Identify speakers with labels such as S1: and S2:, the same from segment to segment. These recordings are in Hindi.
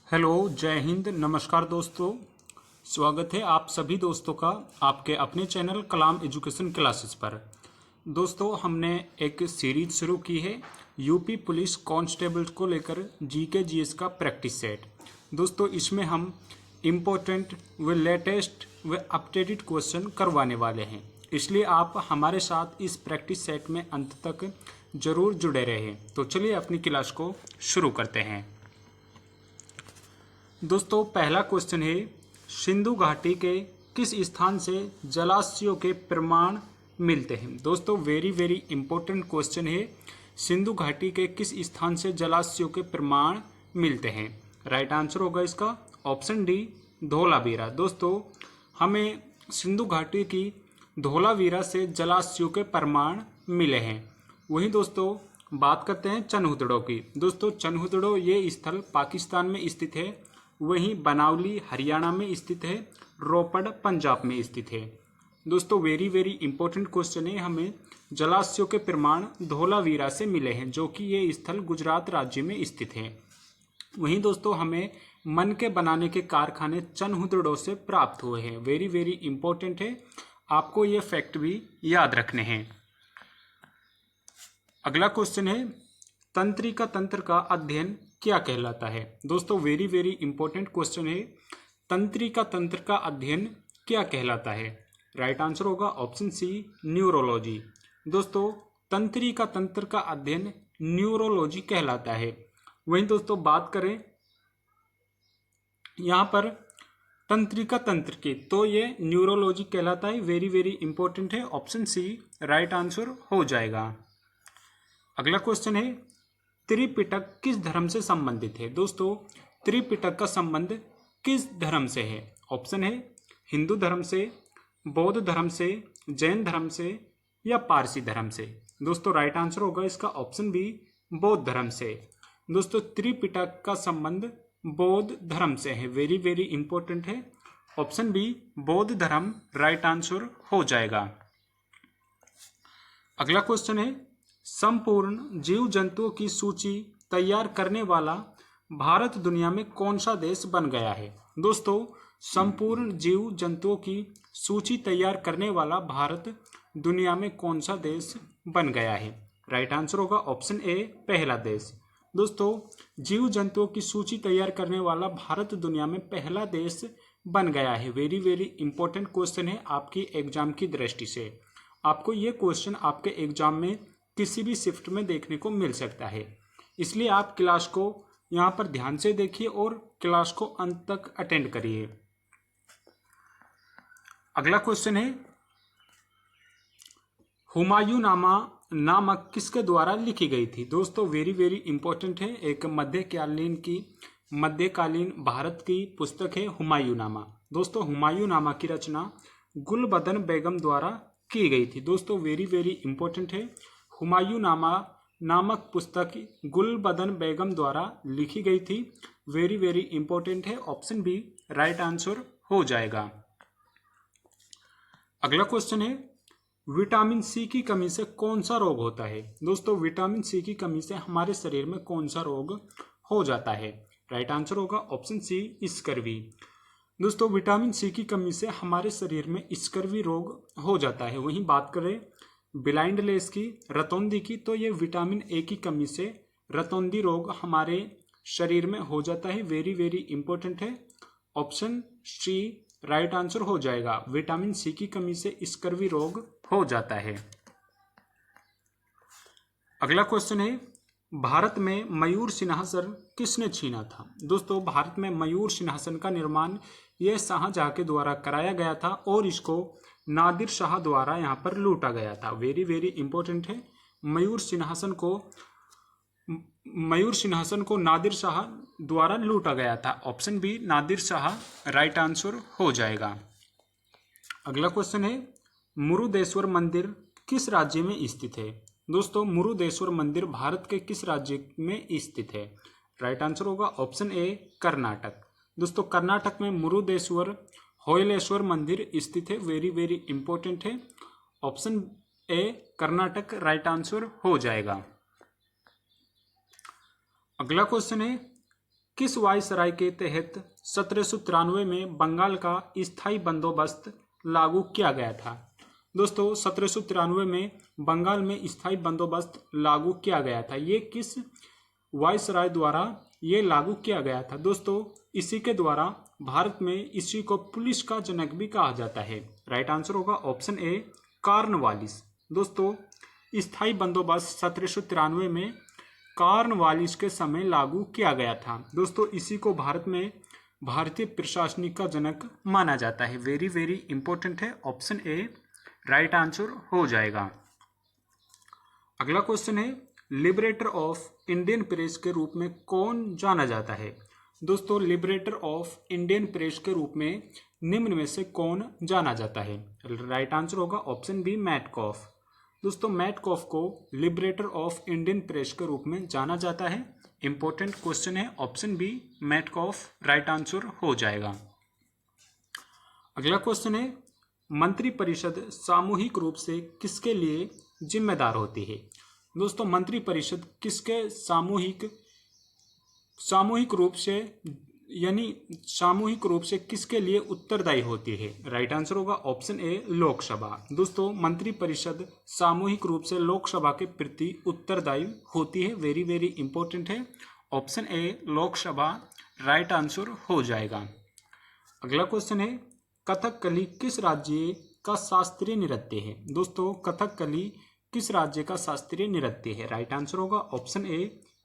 S1: हेलो, जय हिंद, नमस्कार दोस्तों। स्वागत है आप सभी दोस्तों का आपके अपने चैनल कलाम एजुकेशन क्लासेस पर। दोस्तों, हमने एक सीरीज शुरू की है यूपी पुलिस कांस्टेबल को लेकर जीके जीएस का प्रैक्टिस सेट। दोस्तों, इसमें हम इम्पोर्टेंट व लेटेस्ट व अपडेटेड क्वेश्चन करवाने वाले हैं, इसलिए आप हमारे साथ इस प्रैक्टिस सेट में अंत तक जरूर जुड़े रहें। तो चलिए अपनी क्लास को शुरू करते हैं। दोस्तों, पहला क्वेश्चन है, सिंधु घाटी के किस स्थान से जलाशयों के प्रमाण मिलते हैं। दोस्तों, वेरी इंपॉर्टेंट क्वेश्चन है, सिंधु घाटी के किस स्थान से जलाशयों के प्रमाण मिलते हैं। राइट आंसर होगा इसका ऑप्शन डी, धौलावीरा। दोस्तों, हमें सिंधु घाटी की धौलावीरा से जलाशयों के प्रमाण मिले हैं। वहीं दोस्तों बात करते हैं चनहुदड़ो की। दोस्तों, चनहुदड़ो ये स्थल पाकिस्तान में स्थित है, वहीं बनावली हरियाणा में स्थित है, रोपड़ पंजाब में स्थित है। दोस्तों, वेरी इंपॉर्टेंट क्वेश्चन है, हमें जलाशयों के प्रमाण धौलावीरा से मिले हैं, जो कि ये स्थल गुजरात राज्य में स्थित है। वहीं दोस्तों हमें मन के बनाने के कारखाने चनहुदड़ो से प्राप्त हुए हैं। वेरी इंपॉर्टेंट है, आपको ये फैक्ट भी याद रखने हैं। अगला क्वेश्चन है, तंत्रिका तंत्र का अध्ययन क्या कहलाता है। दोस्तों, वेरी इंपॉर्टेंट क्वेश्चन है, तंत्रिका तंत्र का अध्ययन क्या कहलाता है। राइट आंसर होगा ऑप्शन सी, न्यूरोलॉजी। दोस्तों, तंत्रिका तंत्र का अध्ययन न्यूरोलॉजी कहलाता है। वहीं दोस्तों बात करें यहाँ पर तंत्रिका तंत्र की, तो ये न्यूरोलॉजी कहलाता है। वेरी इंपॉर्टेंट है, ऑप्शन सी राइट आंसर हो जाएगा। अगला क्वेश्चन है, त्रिपिटक किस धर्म से संबंधित है। दोस्तों, त्रिपिटक का संबंध किस धर्म से है। ऑप्शन है हिंदू धर्म से, बौद्ध धर्म से, जैन धर्म से या पारसी धर्म से। दोस्तों, राइट आंसर होगा इसका ऑप्शन बी, बौद्ध धर्म से। दोस्तों, त्रिपिटक का संबंध बौद्ध धर्म से है। वेरी इंपॉर्टेंट है, ऑप्शन बी, बौद्ध धर्म राइट आंसर हो जाएगा। अगला क्वेश्चन है, संपूर्ण जीव जंतुओं की सूची तैयार करने वाला भारत दुनिया में कौन सा देश बन गया है। दोस्तों, संपूर्ण जीव जंतुओं की सूची तैयार करने वाला भारत दुनिया में कौन सा देश बन गया है। राइट आंसर होगा ऑप्शन ए, पहला देश। दोस्तों, जीव जंतुओं की सूची तैयार करने वाला भारत दुनिया में पहला देश बन गया है। वेरी इंपॉर्टेंट क्वेश्चन है आपकी एग्जाम की दृष्टि से। आपको ये क्वेश्चन आपके एग्जाम में किसी भी शिफ्ट में देखने को मिल सकता है, इसलिए आप क्लास को यहाँ पर ध्यान से देखिए और क्लास को अंत तक अटेंड करिए। अगला क्वेश्चन है, हुमायूंनामा नामक किसके द्वारा लिखी गई थी। दोस्तों, वेरी इंपॉर्टेंट है, एक मध्यकालीन भारत की पुस्तक है हुमायूंनामा। दोस्तों, हुमायूंनामा की रचना गुलबदन बेगम द्वारा की गई थी। दोस्तों, वेरी इंपॉर्टेंट है, हुमायूंनामा नामक पुस्तक गुलबदन बेगम द्वारा लिखी गई थी। वेरी इंपॉर्टेंट है, ऑप्शन बी राइट आंसर हो जाएगा। अगला क्वेश्चन है, विटामिन सी की कमी से कौन सा रोग होता है। दोस्तों, विटामिन सी की कमी से हमारे शरीर में कौन सा रोग हो जाता है। राइट आंसर होगा ऑप्शन सी, स्कर्वी। दोस्तों, विटामिन सी की कमी से हमारे शरीर में स्कर्वी रोग हो जाता है। वहीं बात करें ब्लाइंडनेस की, रतौंधी की, तो ये विटामिन ए की कमी से रतौंधी रोग हमारे शरीर में हो जाता है। वेरी इंपॉर्टेंट है, ऑप्शन सी राइट आंसर हो जाएगा। विटामिन सी की कमी से स्कर्वी रोग हो जाता है। अगला क्वेश्चन है, भारत में मयूर सिंहासन किसने छीना था। दोस्तों, भारत में मयूर सिंहासन का निर्माण यह शाहजहां के द्वारा कराया गया था और इसको नादिर शाह द्वारा यहाँ पर लूटा गया था। वेरी इंपॉर्टेंट है, मयूर सिंहासन को नादिर शाह द्वारा लूटा गया था। Option B, Nadir Shah right answer हो जाएगा। अगला क्वेश्चन है, मुरुदेश्वर मंदिर किस राज्य में स्थित है। दोस्तों, मुरुदेश्वर मंदिर भारत के किस राज्य में स्थित है। राइट आंसर होगा ऑप्शन ए, कर्नाटक। दोस्तों, कर्नाटक में मुरुदेश्वर होयलेश्वर मंदिर स्थित है। वेरी इंपॉर्टेंट है, option A Karnataka right answer हो जाएगा। अगला क्वेश्चन है, किस वायसराय के तहत 1793 में बंगाल का स्थायी बंदोबस्त लागू किया गया था? दोस्तों 1793 में बंगाल में स्थायी बंदोबस्त लागू किया गया था। ये किस वायसराय द्वारा ये लागू किया गया था? दोस्तों इसी के द्वारा भारत में इसी को पुलिस का जनक भी कहा जाता है। राइट आंसर होगा ऑप्शन ए कॉर्नवालिस। दोस्तों स्थायी बंदोबस्त 1793 में कॉर्नवालिस के समय लागू किया गया था। दोस्तों इसी को भारत में भारतीय प्रशासनिक का जनक माना जाता है। वेरी वेरी इंपॉर्टेंट है, ऑप्शन ए राइट आंसर हो जाएगा। अगला क्वेश्चन है लिबरेटर ऑफ इंडियन प्रेस के रूप में कौन जाना जाता है? दोस्तों लिबरेटर ऑफ इंडियन प्रेस के रूप में निम्न में से कौन जाना जाता है? राइट आंसर होगा ऑप्शन बी मैटकॉफ। दोस्तों मैटकॉफ को लिबरेटर ऑफ इंडियन प्रेस के रूप में जाना जाता है। इंपॉर्टेंट क्वेश्चन है, option B Metcalfe right answer हो जाएगा। अगला क्वेश्चन है मंत्रिपरिषद सामूहिक रूप से किसके लिए जिम्मेदार होती है? दोस्तों मंत्रिपरिषद किसके सामूहिक रूप से सामूहिक रूप से किसके लिए उत्तरदायी होती है? राइट आंसर होगा ऑप्शन ए लोकसभा। दोस्तों मंत्रिपरिषद सामूहिक रूप से लोकसभा के प्रति उत्तरदायी होती है। वेरी वेरी इंपॉर्टेंट है, option A Lok Sabha right answer हो जाएगा। अगला क्वेश्चन है कथकली किस राज्य का शास्त्रीय नृत्य है? दोस्तों कथकली किस राज्य का शास्त्रीय नृत्य है? राइट आंसर होगा ऑप्शन ए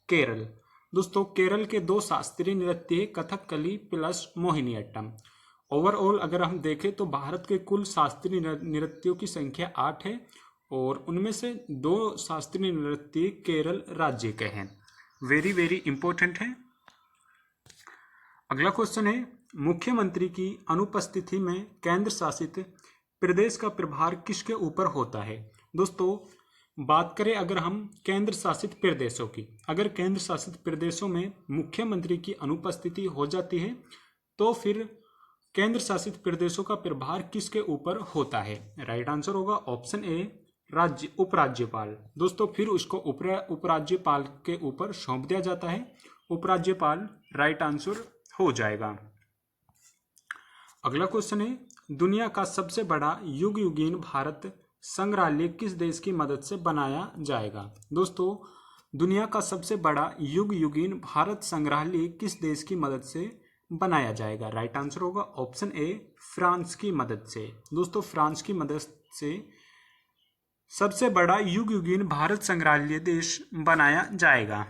S1: केरल। दोस्तों केरल के दो शास्त्रीय नृत्य है, कथकली प्लस मोहिनीअट्टम। ओवरऑल अगर हम देखें तो भारत के कुल शास्त्रीय नृत्यों की संख्या 8 है और उनमें से 2 शास्त्रीय नृत्य केरल राज्य के हैं। वेरी वेरी इंपॉर्टेंट है। अगला क्वेश्चन है मुख्यमंत्री की अनुपस्थिति में केंद्र शासित प्रदेश का प्रभार किसके ऊपर होता है? दोस्तों बात करें अगर हम केंद्र शासित प्रदेशों की, अगर केंद्र शासित प्रदेशों में मुख्यमंत्री की अनुपस्थिति हो जाती है तो फिर केंद्र शासित प्रदेशों का प्रभार किसके ऊपर होता है? राइट आंसर होगा ऑप्शन ए उपराज्यपाल। दोस्तों फिर उसको उपराज्यपाल के ऊपर सौंप दिया जाता है, उपराज्यपाल राइट आंसर हो जाएगा। अगला क्वेश्चन है दुनिया का सबसे बड़ा युग युगीन भारत संग्रहालय किस देश की मदद से बनाया जाएगा? दोस्तों दुनिया का सबसे बड़ा युग युगीन भारत संग्रहालय किस देश की मदद से बनाया जाएगा? राइट आंसर होगा ऑप्शन ए फ्रांस की मदद से। दोस्तों फ्रांस की मदद से सबसे बड़ा युग युगीन भारत संग्रहालय देश बनाया जाएगा।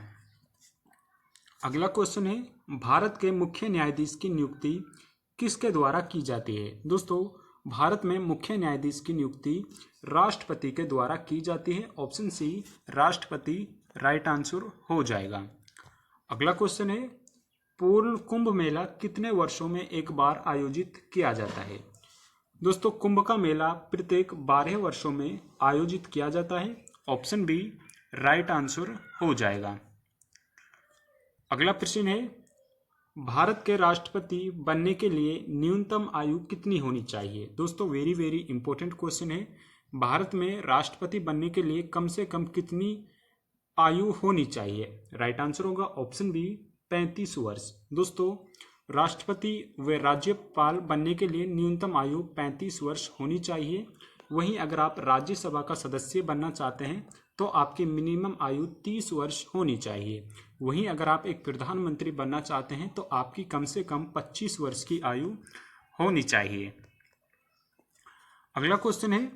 S1: अगला क्वेश्चन है भारत के मुख्य न्यायाधीश की नियुक्ति किसके द्वारा की जाती है? दोस्तों भारत में मुख्य न्यायाधीश की नियुक्ति राष्ट्रपति के द्वारा की जाती है, ऑप्शन सी राष्ट्रपति राइट आंसर हो जाएगा। अगला क्वेश्चन है पूर्ण कुंभ मेला कितने वर्षों में एक बार आयोजित किया जाता है? दोस्तों कुंभ का मेला प्रत्येक 12 वर्षों में आयोजित किया जाता है, ऑप्शन बी राइट आंसर हो जाएगा। अगला प्रश्न है भारत के राष्ट्रपति बनने के लिए न्यूनतम आयु कितनी होनी चाहिए? दोस्तों वेरी वेरी इंपॉर्टेंट क्वेश्चन है। भारत में राष्ट्रपति बनने के लिए कम से कम कितनी आयु होनी चाहिए? राइट आंसर होगा ऑप्शन बी 35 वर्ष। दोस्तों राष्ट्रपति व राज्यपाल बनने के लिए न्यूनतम आयु 35 वर्ष होनी चाहिए। वहीं अगर आप राज्यसभा का सदस्य बनना चाहते हैं तो आपकी मिनिमम आयु 30 वर्ष होनी चाहिए। वहीं अगर आप एक प्रधानमंत्री बनना चाहते हैं तो आपकी कम से कम 25 वर्ष की आयु होनी चाहिए। अगला क्वेश्चन है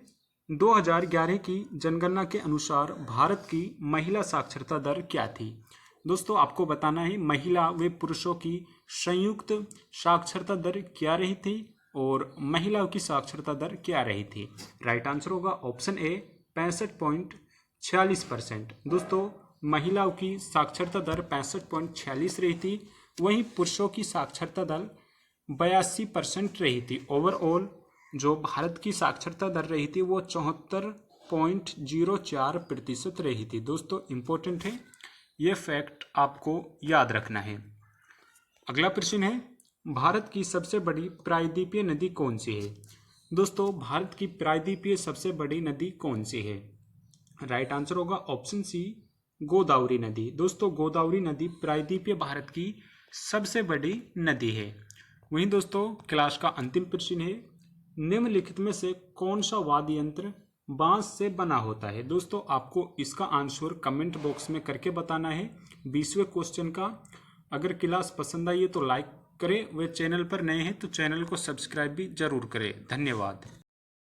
S1: 2011 की जनगणना के अनुसार भारत की महिला साक्षरता दर क्या थी? दोस्तों आपको बताना है महिला व पुरुषों की संयुक्त साक्षरता दर क्या रही थी और महिलाओं की साक्षरता दर क्या रही थी? राइट आंसर होगा ऑप्शन ए 65.46%। दोस्तों महिलाओं की साक्षरता दर 65.46 रही थी, वहीं पुरुषों की साक्षरता दर 82% रही थी। ओवरऑल जो भारत की साक्षरता दर रही थी वो 74.04% रही थी। दोस्तों इंपॉर्टेंट है, ये फैक्ट आपको याद रखना है। अगला प्रश्न है भारत की सबसे बड़ी प्रायद्वीपीय नदी कौन सी है? दोस्तों भारत की प्रायद्वीपीय सबसे बड़ी नदी कौन सी है? राइट आंसर होगा ऑप्शन सी गोदावरी नदी। दोस्तों गोदावरी नदी प्रायद्वीपीय भारत की सबसे बड़ी नदी है। वहीं दोस्तों क्लास का अंतिम प्रश्न है, निम्नलिखित में से कौन सा वाद्य यंत्र बांस से बना होता है। दोस्तों आपको इसका आंसर कमेंट बॉक्स में करके बताना है 20वें क्वेश्चन का। अगर क्लास पसंद आई है तो लाइक करें, वे चैनल पर नए हैं तो चैनल को सब्सक्राइब भी जरूर करें। धन्यवाद।